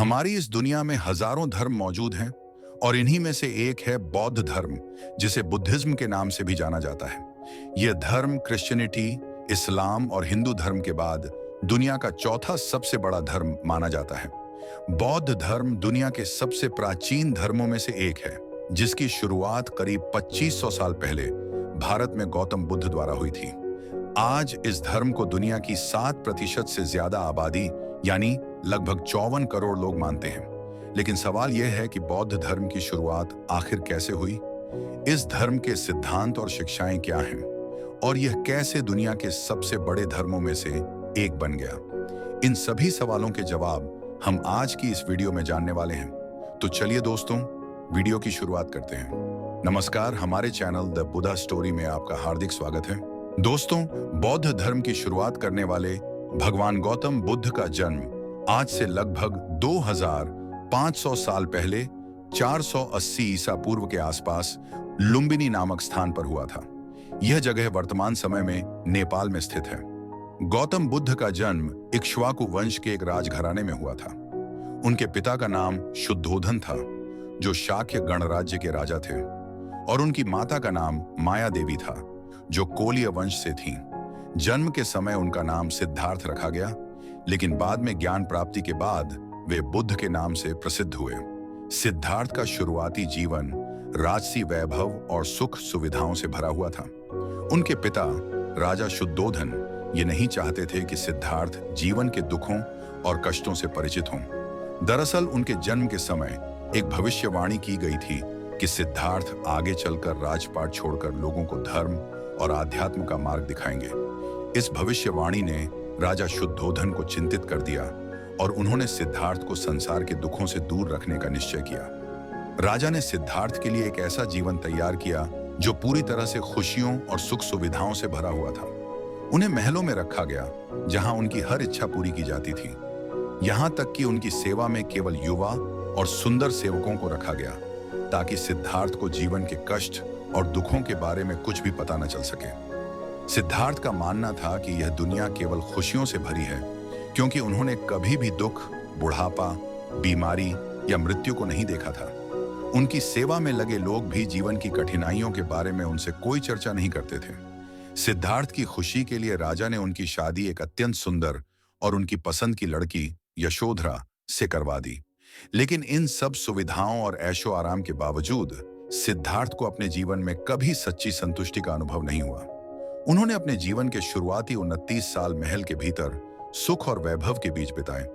हमारी इस दुनिया में हजारों धर्म मौजूद हैं और इन्हीं में से एक है बौद्ध धर्म, जिसे बुद्धिज्म के नाम से भी जाना जाता है। यह धर्म क्रिश्चियनिटी, इस्लाम और हिंदू धर्म के बाद दुनिया का चौथा सबसे बड़ा धर्म माना जाता है। बौद्ध धर्म दुनिया के सबसे प्राचीन धर्मों में से एक है, जिसकी शुरुआत करीब 2500 साल पहले भारत में गौतम बुद्ध द्वारा हुई थी। आज इस धर्म को दुनिया की 7% से ज्यादा आबादी यानी लगभग 54 करोड़ लोग मानते हैं। लेकिन सवाल यह है कि बौद्ध धर्म की शुरुआत आखिर कैसे हुई? इस धर्म के सिद्धांत और शिक्षाएं क्या हैं? और यह कैसे दुनिया के सबसे बड़े धर्मों में से एक बन गया? इन सभी सवालों के जवाब हम आज की इस वीडियो में जानने वाले हैं। तो चलिए दोस्तों, वीडियो की शुरुआत करते हैं। नमस्कार, हमारे चैनल द बुद्धा स्टोरी में आपका हार्दिक स्वागत है। दोस्तों, बौद्ध धर्म की शुरुआत करने वाले भगवान गौतम बुद्ध का जन्म आज से लगभग 2500 साल पहले 480 ईसा पूर्व के आसपास लुम्बिनी नामक स्थान पर हुआ था। यह जगह वर्तमान समय में नेपाल में स्थित है। गौतम बुद्ध का जन्म इक्ष्वाकु वंश के एक राजघराने में हुआ था। उनके पिता का नाम शुद्धोधन था, जो शाक्य गणराज्य के राजा थे, और उनकी माता का नाम माया देवी था, जो कोलिय वंश से थीं। जन्म के समय उनका नाम सिद्धार्थ रखा गया, लेकिन बाद में ज्ञान प्राप्ति के बाद वे बुद्ध के नाम से प्रसिद्ध हुए। सिद्धार्थ का शुरुआती जीवन राजसी वैभव और सुख सुविधाओं से भरा हुआ था। उनके पिता राजा शुद्धोधन ये नहीं चाहते थे कि सिद्धार्थ जीवन के दुखों और कष्टों से परिचित हों। दरअसल उनके जन्म के समय एक भविष्यवाणी की गई थी कि सिद्धार्थ आगे चलकर राजपाट छोड़कर लोगों को धर्म और आध्यात्म का मार्ग दिखाएंगे। इस भविष्यवाणी ने राजा शुद्धोधन को चिंतित कर दिया और उन्होंने सिद्धार्थ को संसार के दुखों से दूर रखने का निश्चय किया। राजा ने सिद्धार्थ के लिए एक ऐसा जीवन तैयार किया जो पूरी तरह से खुशियों और सुख सुविधाओं से भरा हुआ था। उन्हें महलों में रखा गया, जहां उनकी हर इच्छा पूरी की जाती थी। यहां तक कि उनकी सेवा में केवल युवा और सुंदर सेवकों को रखा गया, ताकि सिद्धार्थ को जीवन के कष्ट और दुखों के बारे में कुछ भी पता न चल सके। सिद्धार्थ का मानना था कि यह दुनिया केवल खुशियों से भरी है, क्योंकि उन्होंने कभी भी दुख, बुढ़ापा, बीमारी या मृत्यु को नहीं देखा था। उनकी सेवा में लगे लोग भी जीवन की कठिनाइयों के बारे में उनसे कोई चर्चा नहीं करते थे। सिद्धार्थ की खुशी के लिए राजा ने उनकी शादी एक अत्यंत सुंदर और उनकी पसंद की लड़की यशोधरा से करवा दी। लेकिन इन सब सुविधाओं और ऐशो आराम के बावजूद सिद्धार्थ को अपने जीवन में कभी सच्ची संतुष्टि का अनुभव नहीं हुआ। उन्होंने अपने जीवन के शुरुआती 29 साल महल के भीतर सुख और वैभव के बीच बिताए,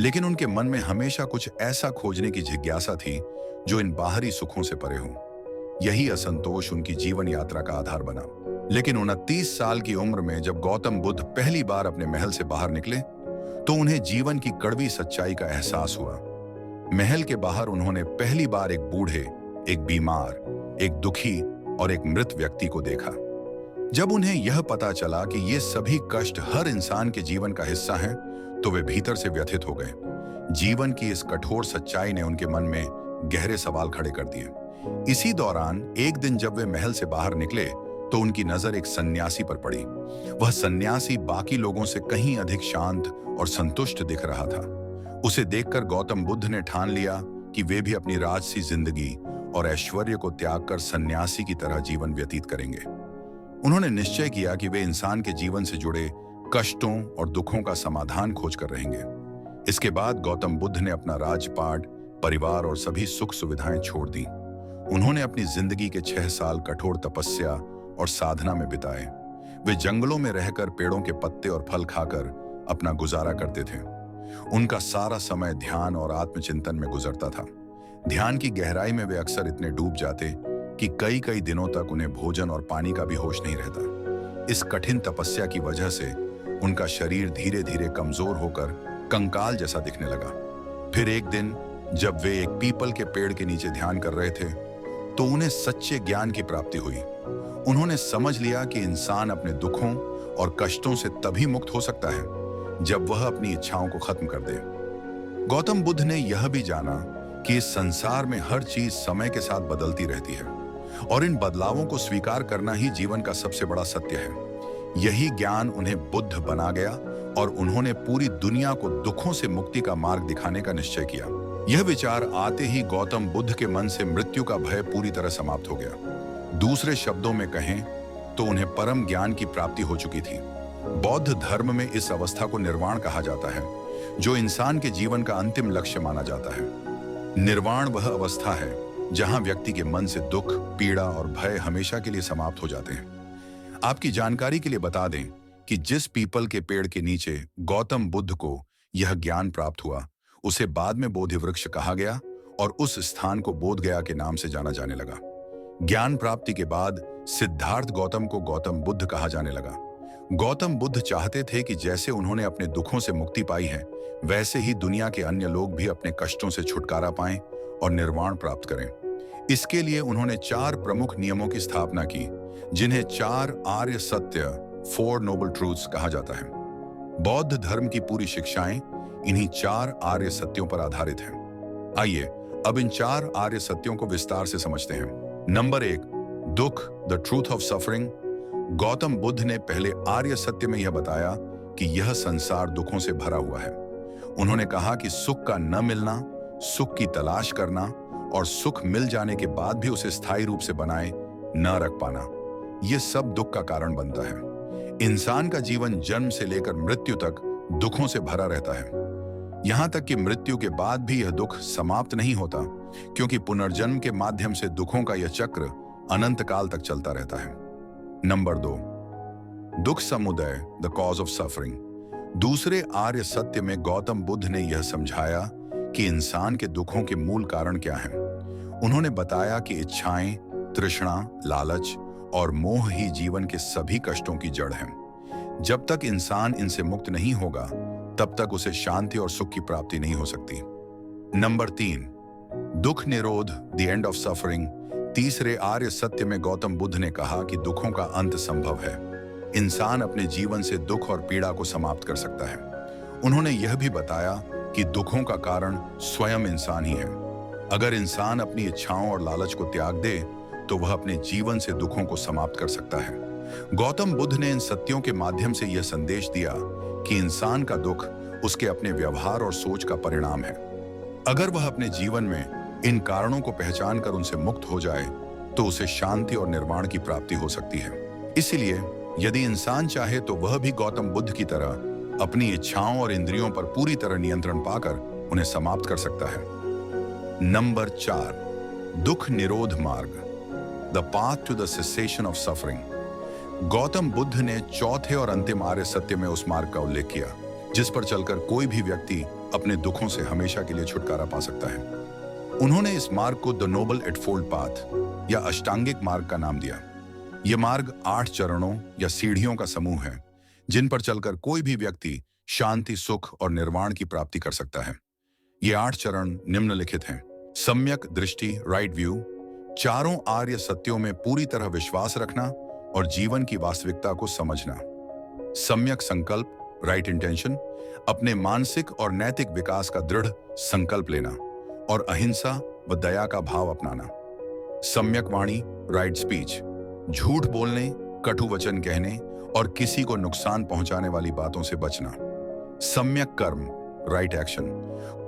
लेकिन उनके मन में हमेशा कुछ ऐसा खोजने की जिज्ञासा थी जो इन बाहरी सुखों से परे हो। यही असंतोष उनकी जीवन यात्रा का आधार बना। लेकिन 29 साल की उम्र में जब गौतम बुद्ध पहली बार अपने महल से बाहर निकले, तो उन्हें जीवन की कड़वी सच्चाई का एहसास हुआ। महल के बाहर उन्होंने पहली बार एक बूढ़े, एक बीमार, एक दुखी और एक मृत व्यक्ति को देखा। जब उन्हें यह पता चला कि ये सभी कष्ट हर इंसान के जीवन का हिस्सा हैं, तो वे भीतर से व्यथित हो गए। जीवन की इस कठोर सच्चाई ने उनके मन में गहरे सवाल खड़े कर दिए। इसी दौरान एक दिन जब वे महल से बाहर निकले, तो उनकी नजर एक सन्यासी पर पड़ी। वह सन्यासी बाकी लोगों से कहीं अधिक शांत और संतुष्ट दिख रहा था। उसे देखकर गौतम बुद्ध ने ठान लिया कि वे भी अपनी राजसी जिंदगी और ऐश्वर्य को त्याग कर सन्यासी की तरह जीवन व्यतीत करेंगे। उन्होंने निश्चय किया कि वे इंसान के जीवन से जुड़े कष्टों और दुखों का समाधान खोजकर रहेंगे। इसके बाद गौतम बुद्ध ने अपना राजपाट, परिवार और सभी सुख सुविधाएं छोड़ दी। उन्होंने अपनी जिंदगी के 6 साल कठोर तपस्या और साधना में बिताए। वे जंगलों में रहकर पेड़ों के पत्ते और फल खाकर अपना गुजारा करते थे। उनका सारा समय ध्यान और आत्मचिंतन में गुजरता था। ध्यान की गहराई में वे अक्सर इतने डूब जाते कि कई कई दिनों तक उन्हें भोजन और पानी का भी होश नहीं रहता। इस कठिन तपस्या की वजह से उनका शरीर धीरे धीरे कमजोर होकर कंकाल जैसा दिखने लगा। फिर एक दिन जब वे एक पीपल के पेड़ के नीचे ध्यान कर रहे थे, तो उन्हें सच्चे ज्ञान की प्राप्ति हुई। उन्होंने समझ लिया कि इंसान अपने दुखों और कष्टों से तभी मुक्त हो सकता है जब वह अपनी इच्छाओं को खत्म कर दे। गौतम बुद्ध ने यह भी जाना कि इस संसार में हर चीज समय के साथ बदलती रहती है और इन बदलावों को स्वीकार करना ही जीवन का सबसे बड़ा सत्य है। यही ज्ञान उन्हें बुद्ध बना गया और उन्होंने पूरी दुनिया को दुखों से मुक्ति का मार्ग दिखाने का निश्चय किया। यह विचार आते ही गौतम बुद्ध के मन से मृत्यु का भय पूरी तरह समाप्त हो गया। दूसरे शब्दों में कहें तो उन्हें परम ज्ञान की प्राप्ति हो चुकी थी। बौद्ध धर्म में इस अवस्था को निर्वाण कहा जाता है, जो इंसान के जीवन का अंतिम लक्ष्य माना जाता है। निर्वाण वह अवस्था है जहां व्यक्ति के मन से दुख, पीड़ा और भय हमेशा के लिए समाप्त हो जाते हैं। आपकी जानकारी के लिए बता दें कि जिस पीपल के पेड़ के नीचे गौतम बुद्ध को यह ज्ञान प्राप्त हुआ, उसे बाद में बोधि वृक्ष कहा गया और उस स्थान को बोध गया के नाम से जाना जाने लगा। ज्ञान प्राप्ति के बाद सिद्धार्थ गौतम को गौतम बुद्ध कहा जाने लगा। गौतम बुद्ध चाहते थे कि जैसे उन्होंने अपने दुखों से मुक्ति पाई है, वैसे ही दुनिया के अन्य लोग भी अपने कष्टों से छुटकारा पाएं और निर्वाण प्राप्त करें। इसके लिए उन्होंने 4 प्रमुख नियमों की स्थापना की, जिन्हें 4 आर्य सत्य, 4 नोबल ट्रूथ्स कहा जाता है। बौद्ध धर्म की पूरी शिक्षाएं इन्हीं 4 आर्य सत्यों पर आधारित हैं। आइए अब इन 4 आर्य सत्यों को विस्तार से समझते हैं। नंबर 1, दुख, the truth of suffering. Gautam Buddha ने पहले आर्य सत्य में यह बताया कि यह संसार दुखों से भरा हुआ है। उन्होंने कहा कि सुख का न मिलना, सुख की तलाश करना और सुख मिल जाने के बाद भी उसे स्थायी रूप से बनाए न रख पाना, यह सब दुख का कारण बनता है। इंसान का जीवन जन्म से लेकर मृत्यु तक दुखों से भरा रहता है। यहां तक कि मृत्यु के बाद भी यह दुख समाप्त नहीं होता, क्योंकि पुनर्जन्म के माध्यम से दुखों का यह चक्र अनंत काल तक चलता रहता है। नंबर 2, दुख समुदय, द कॉज ऑफ सफरिंग। दूसरे आर्य सत्य में गौतम बुद्ध ने यह समझाया कि इंसान के दुखों के मूल कारण क्या हैं। उन्होंने बताया कि इच्छाएं, तृष्णा, लालच और मोह ही जीवन के सभी कष्टों की जड़ हैं। जब तक इंसान इनसे मुक्त नहीं होगा, तब तक उसे शांति और सुख की प्राप्ति नहीं हो सकती। नंबर 3, दुख निरोध, द एंड ऑफ सफरिंग। तीसरे आर्य सत्य में गौतम बुद्ध ने कहा कि दुखों का अंत संभव है। इंसान अपने जीवन से दुख और पीड़ा को समाप्त कर सकता है। उन्होंने यह भी बताया कि दुखों का कारण स्वयं इंसान ही है। अगर इंसान अपनी इच्छाओं और लालच को त्याग दे, तो वह अपने जीवन से दुखों को समाप्त कर सकता है। गौतम बुद्ध ने इन सत्यों के माध्यम से यह संदेश दिया कि इंसान का दुख उसके अपने व्यवहार और सोच का परिणाम है। अगर वह अपने जीवन में इन कारणों को पहचान कर उनसे मुक्त हो जाए, तो उसे शांति और निर्वाण की प्राप्ति हो सकती है। इसलिए यदि इंसान चाहे तो वह भी गौतम बुद्ध की तरह अपनी इच्छाओं और इंद्रियों पर पूरी तरह नियंत्रण पाकर उन्हें समाप्त कर सकता है। नंबर 4, दुख निरोध मार्ग, the path to the cessation of suffering. Gautam Buddha ने चौथे और अंतिम आर्य सत्य में उस मार्ग का उल्लेख किया, जिस पर चलकर कोई भी व्यक्ति अपने दुखों से हमेशा के लिए छुटकारा पा सकता है। उन्होंने इस मार्ग को द नोबल एटफोल्ड पाथ या अष्टांगिक मार्ग का नाम दिया। यह मार्ग 8 चरणों या सीढ़ियों का समूह है, जिन पर चलकर कोई भी व्यक्ति शांति, सुख और निर्वाण की प्राप्ति कर सकता है। ये 8 चरण निम्नलिखित हैं। सम्यक दृष्टि, राइट व्यू। चारों आर्य सत्यों में पूरी तरह विश्वास रखना और जीवन की वास्तविकता को समझना। सम्यक संकल्प, राइट इंटेंशन। अपने मानसिक और नैतिक विकास का दृढ़ संकल्प लेना और अहिंसा व दया का भाव अपनाना। सम्यक वाणी, राइट स्पीच। झूठ बोलने, कटु वचन कहने और किसी को नुकसान पहुंचाने वाली बातों से बचना। सम्यक कर्म, राइट एक्शन।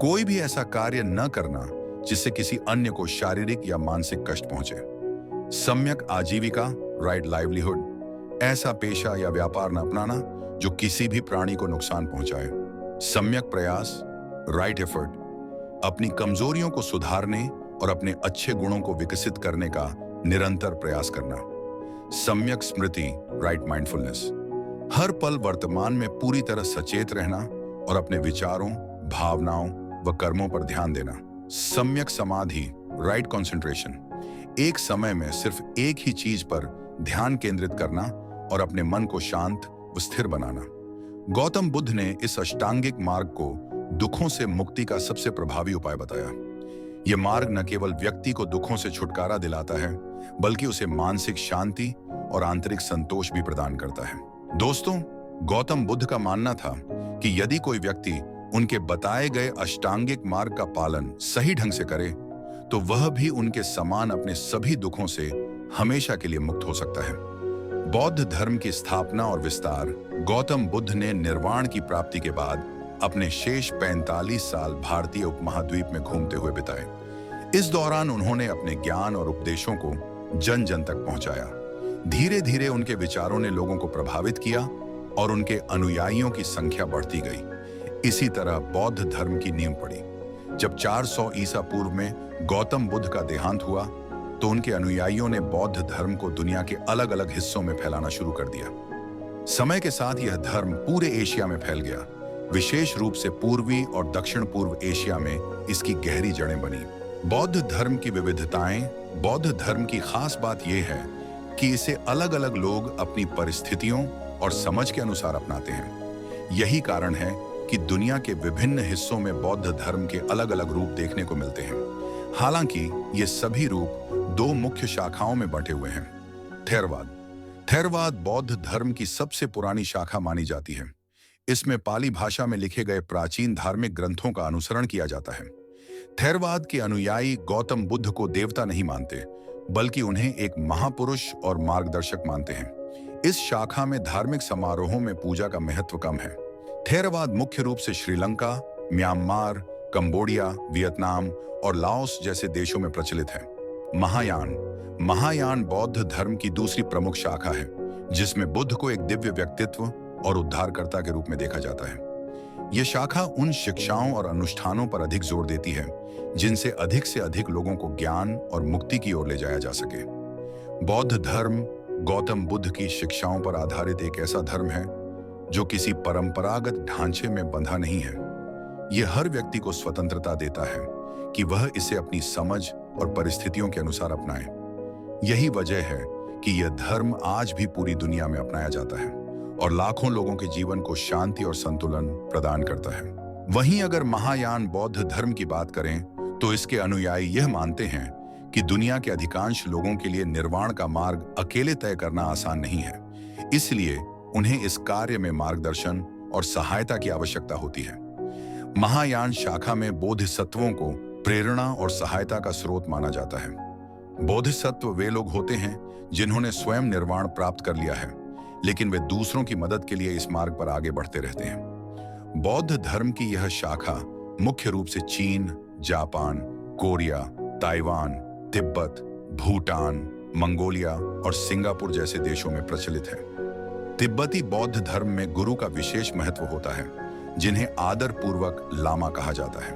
कोई भी ऐसा कार्य न करना जिससे किसी अन्य को शारीरिक या मानसिक कष्ट पहुंचे। सम्यक आजीविका, राइट लाइवलीहुड। ऐसा पेशा या व्यापार न अपनाना जो किसी भी प्राणी को नुकसान पहुंचाए। सम्यक प्रयास, राइट एफर्ट। अपनी कमजोरियों को सुधारने और अपने अच्छे गुणों को विकसित करने का निरंतर प्रयास करना। सम्यक स्मृति, राइट माइंडफुलनेस। हर पल वर्तमान में पूरी तरह सचेत रहना और अपने विचारों, भावनाओं व कर्मों पर ध्यान देना। सम्यक समाधि, राइट कंसंट्रेशन। एक समय में सिर्फ एक ही चीज पर ध्यान केंद्रित करना और अपने मन को शांत व स्थिर बनाना। गौतम बुद्ध ने इस अष्टांगिक मार्ग को दुखों से मुक्ति का सबसे प्रभावी उपाय बताया। यह मार्ग न केवल व्यक्ति को दुखों से छुटकारा दिलाता है, बल्कि उसे मानसिक शांति और आंतरिक संतोष भी प्रदान करता है। दोस्तों, गौतम बुद्ध का मानना था कि यदि कोई व्यक्ति उनके बताए गए अष्टांगिक मार्ग का पालन सही ढंग से करे, तो वह भी उनके समान अपने सभी दुखों से हमेशा के लिए मुक्त हो सकता है। बौद्ध धर्म की स्थापना और विस्तार गौतम बुद्ध ने निर्वाण की प्राप्ति के बाद अपने शेष 45 साल भारतीय उपमहाद्वीप में घूमते हुए बिताए। इस दौरान उन्होंने अपने ज्ञान और उपदेशों को जन जन तक पहुंचाया। धीरे धीरे उनके विचारों ने लोगों को प्रभावित किया और उनके अनुयायियों की संख्या बढ़ती गई। इसी तरह बौद्ध धर्म की नींव पड़ी। जब 400 ईसा पूर्व में गौतम बुद्ध का देहांत हुआ तो उनके अनुयायियों ने बौद्ध धर्म को दुनिया के अलग अलग हिस्सों में फैलाना शुरू कर दिया। समय के साथ यह धर्म पूरे एशिया में फैल गया। विशेष रूप से पूर्वी और दक्षिण पूर्व एशिया में इसकी गहरी जड़ें बनी। बौद्ध धर्म की विविधताएं, बौद्ध धर्म की खास बात यह है कि इसे अलग अलग लोग अपनी परिस्थितियों और समझ के अनुसार अपनाते हैं। यही कारण है कि दुनिया के विभिन्न हिस्सों में बौद्ध धर्म के अलग अलग रूप देखने को मिलते हैं। हालांकि ये सभी रूप दो मुख्य शाखाओं में बंटे हुए हैं। थेरवाद बौद्ध धर्म की सबसे पुरानी शाखा मानी जाती है। इसमें पाली भाषा में लिखे गए प्राचीन धार्मिक ग्रंथों का अनुसरण किया जाता है। थेरवाद के अनुयायी गौतम बुद्ध को देवता नहीं मानते, बल्कि उन्हें एक महापुरुष और मार्गदर्शक मानते हैं। इस शाखा में धार्मिक समारोहों में पूजा का महत्व कम है। थेरवाद मुख्य रूप से श्रीलंका, म्यांमार, कंबोडिया, वियतनाम और लाओस जैसे देशों में प्रचलित है। महायान बौद्ध धर्म की दूसरी प्रमुख शाखा है, जिसमें बुद्ध को एक दिव्य व्यक्तित्व और उद्धारकर्ता के रूप में देखा जाता है। यह शाखा उन शिक्षाओं और अनुष्ठानों पर अधिक जोर देती है जिनसे अधिक से अधिक लोगों को ज्ञान और मुक्ति की ओर ले जाया जा सके। बौद्ध धर्म गौतम बुद्ध की शिक्षाओं पर आधारित एक ऐसा धर्म है जो किसी परंपरागत ढांचे में बंधा नहीं है। यह हर व्यक्ति को स्वतंत्रता देता है कि वह इसे अपनी समझ और परिस्थितियों के अनुसार अपनाए। यही वजह है कि यह धर्म आज भी पूरी दुनिया में अपनाया जाता है और लाखों लोगों के जीवन को शांति और संतुलन प्रदान करता है। वहीं अगर महायान बौद्ध धर्म की बात करें तो इसके अनुयायी यह मानते हैं कि दुनिया के अधिकांश लोगों के लिए निर्वाण का मार्ग अकेले तय करना आसान नहीं है। इसलिए उन्हें इस कार्य में मार्गदर्शन और सहायता की आवश्यकता होती है। महायान शाखा में बोधिसत्वों को प्रेरणा और सहायता का स्रोत माना जाता है। बोधिसत्व वे लोग होते हैं जिन्होंने स्वयं निर्वाण प्राप्त कर लिया है, लेकिन वे दूसरों की मदद के लिए इस मार्ग पर आगे बढ़ते रहते हैं। बौद्ध धर्म की यह शाखा मुख्य रूप से चीन, Japan, Korea, Taiwan, Tibet, Bhutan, Mongolia और सिंगापुर जैसे देशों में प्रचलित है। तिब्बती बौद्ध धर्म में गुरु का विशेष महत्व होता है, जिन्हें आदर पूर्वक लामा कहा जाता है।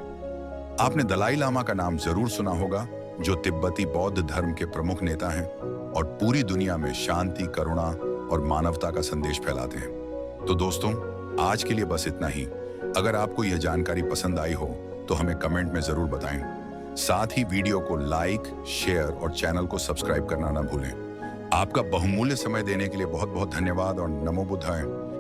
आपने दलाई लामा का नाम जरूर सुना होगा, जो तिब्बती बौद्ध धर्म के प्रमुख नेता हैं और पूरी दुनिया में शांति, करुणा और मानवता का संदेश फैलाते हैं। तो दोस्तों, आज के लिए बस इतना ही। अगर आपको यह जानकारी पसंद आई हो तो हमें कमेंट में जरूर बताएं। साथ ही वीडियो को लाइक, शेयर और चैनल को सब्सक्राइब करना ना भूलें। आपका बहुमूल्य समय देने के लिए बहुत बहुत धन्यवाद और नमो बुद्धाय।